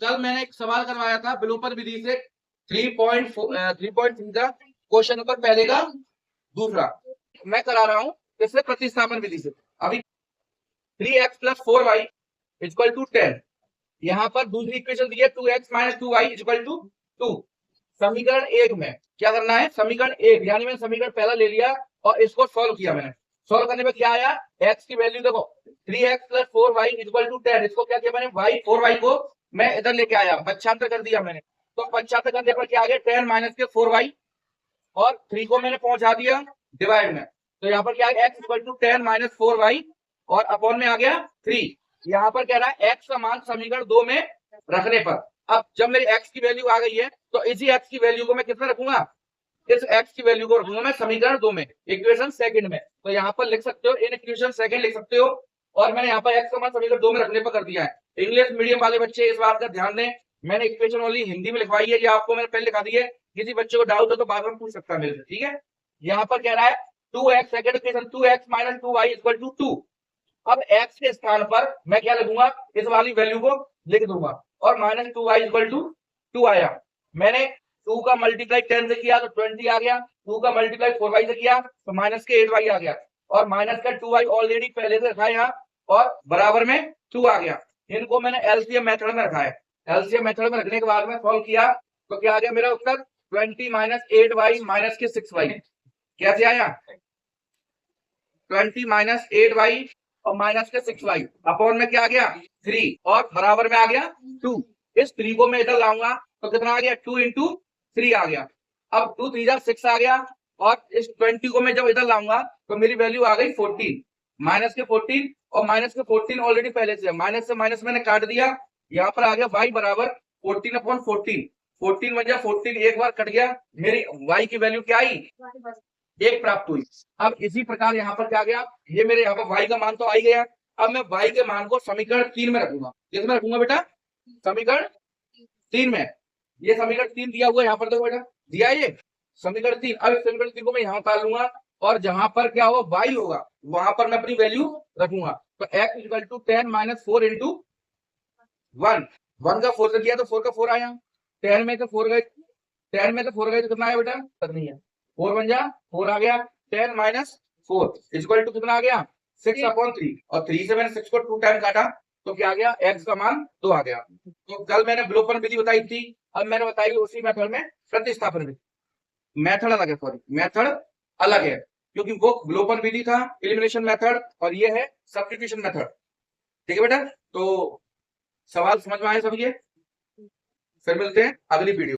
कल मैंने एक सवाल करवाया था विलोपन विधि से 3.3 का क्वेश्चन नंबर पहले का दूसरा मैं करा रहा हूं इससे प्रतिस्थापन विधि से। अभी 3x + 4y = 10। यहां पर दूसरी इक्वेशन दी है 2x - 2y = 2। समीकरण एक में क्या करना है, समीकरण एक यानी मैंने समीकरण पहला ले लिया और इसको सॉल्व किया। मैंने सॉल्व करने में क्या आया, x की वैल्यू देखो 3x + 4y = 10। इसको क्या किया मैंने, y 4y को मैं इधर लेके आया, पक्षांतर कर दिया मैंने। तो पक्षांतर करने पर क्या आ गया, 10 - के 4y और 3 को मैंने पहुंचा दिया डिवाइड में। तो यहाँ पर क्या है, x = 10 - 4y और अपॉन में आ गया 3। यहाँ पर कह रहा है x का मान समीकरण 2 में रखने पर। अब जब मेरी x की वैल्यू आ गई है तो इसी x की वैल्यू को मैं किसमें रखूंगा, इस x की वैल्यू को रखूंगा मैं समीकरण 2 में, इक्वेशन सेकंड में। तो यहाँ पर लिख सकते हो, इन इक्वेशन सेकंड लिख सकते हो। और मैंने यहाँ पर x का मान समीकरण 2 में रखने पर कर दिया है। इंग्लिश मीडियम वाले बच्चे इस बात का ध्यान दें, मैंने इक्वेशन ओनली हिंदी में लिखवाई है, ये आपको मैंने पहले दिखा दी है। किसी बच्चे को डाउट हो तो बार बार पूछ सकता है मेरे से, ठीक है। यहाँ पर कह रहा है 2x second equation 2x - 2y = 2। अब x के स्थान पर मैं क्या लिखूंगा, इस वाली वैल्यू को लिख दूंगा और -2y = 2 आया। मैंने 2 का मल्टीप्लाई 10 से किया तो 20 आ गया, 2 का मल्टीप्लाई 4y से किया तो -8y आ गया और -2y ऑलरेडी पहले से रखा है यहाँ और बराबर में 2 आ गया। इनको मैंने एलसीएम मेथड में रखा है। एलसीएम मेथड में रखने के बाद में सॉल्व किया तो क्या आ गया मेरा उत्तर, 20 - 8y - 6y। कैसे आया, 20 - 8y और -6y अपॉन में क्या आ गया 3 और बराबर में आ गया 2। इस 3 को मैं इधर लाऊंगा तो कितना आ गया, 2 × 3 आ गया। अब 2 3 6 आ गया और इस 20 को मैं जब इधर लाऊंगा तो मेरी वैल्यू आ गई 14। -14 और -14 ऑलरेडी पहले से माइनस से माइनस मैंने काट दिया। यहाँ पर आ गया y = 14/14। 14 बन गया 14, एक बार कट गया, मेरी y की वैल्यू क्या आई, 1 प्राप्त हुई। अब इसी प्रकार यहाँ पर क्या गया, ये मेरे यहाँ पर y का मान तो आ ही गया। अब मैं y के मान को समीकरण 3 में रखूंगा। किसमें रखूंगा बेटा, समीकरण 3 में। ये समीकरण 3 दिया हुआ है यहाँ पर, देखो बेटा दिया है ये समीकरण 3। अब समीकरण 3 को मैं यहाँ उतार लूंगा और जहां पर क्या होगा y होगा वहां पर मैं अपनी वैल्यू रखूंगा। तो x = 10 - 4 × 1। 1 का 4 से किया तो 4 का 4 आया, 10 में से 4 गए, 10 में से 4 गए तो कितना आया बेटा, नहीं है 4 बन जा 4 आ गया। 10 - 4 = कितना आ गया, 6/3 और 3 से मैंने 6 को 2 टाइम काटा तो क्या आ गया, x का मान 2 आ गया। तो कल मैंने विलोपन विधि बताई थी, अब मैंने बताई उसी मेथड में प्रतिस्थापन विधि। मेथड अलग है, सॉरी मेथड अलग है, क्योंकि वो विलोपन विधि था एलिमिनेशन मेथड और ये है सब्स्टिट्यूशन मेथड। ठीक है बेटा, तो सवाल समझ में आए सब ये, फिर मिलते हैं अगली वीडियो।